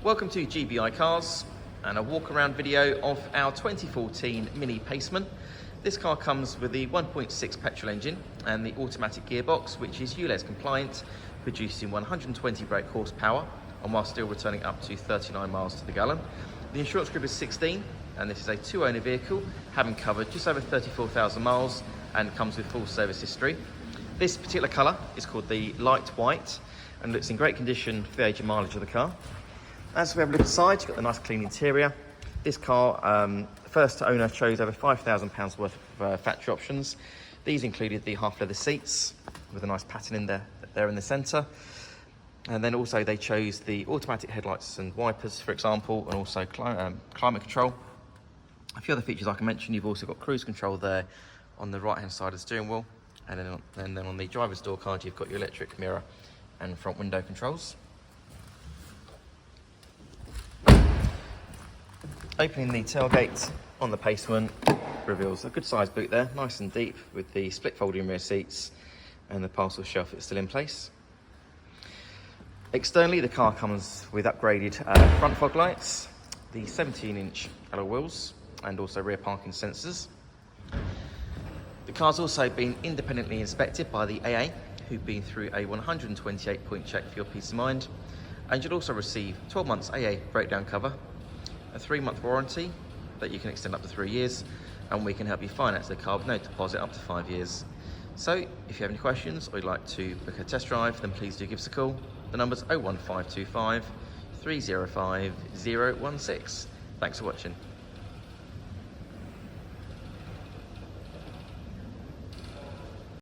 Welcome to GBI Cars and a walk around video of our 2014 Mini Paceman. This car comes with the 1.6 petrol engine and the automatic gearbox, which is ULEZ compliant, producing 120 brake horsepower and while still returning up to 39 miles to the gallon. The insurance group is 16 and this is a two-owner vehicle, having covered just over 34,000 miles and comes with full service history. This particular colour is called the light white and looks in great condition for the age and mileage of the car. As we have a look inside, you've got the nice clean interior. This car, the first owner chose over £5,000 worth of factory options. These included the half leather seats with a nice pattern in there in the centre. And then also they chose the automatic headlights and wipers, for example, and also climate control. A few other features I can mention, you've also got cruise control there on the right hand side of the steering wheel. And then on the driver's door card, you've got your electric mirror and front window controls. Opening the tailgate on the Paceman reveals a good sized boot there, nice and deep, with the split folding rear seats and the parcel shelf that's still in place. Externally, the car comes with upgraded front fog lights, the 17-inch alloy wheels and also rear parking sensors. The car's also been independently inspected by the AA, who've been through a 128-point check for your peace of mind, and you'll also receive 12 months AA breakdown cover, a 3-month warranty that you can extend up to 3 years, and we can help you finance the car with no deposit up to 5 years. So if you have any questions or you'd like to book a test drive, then please do give us a call. The number's 01525 305 016. Thanks for watching.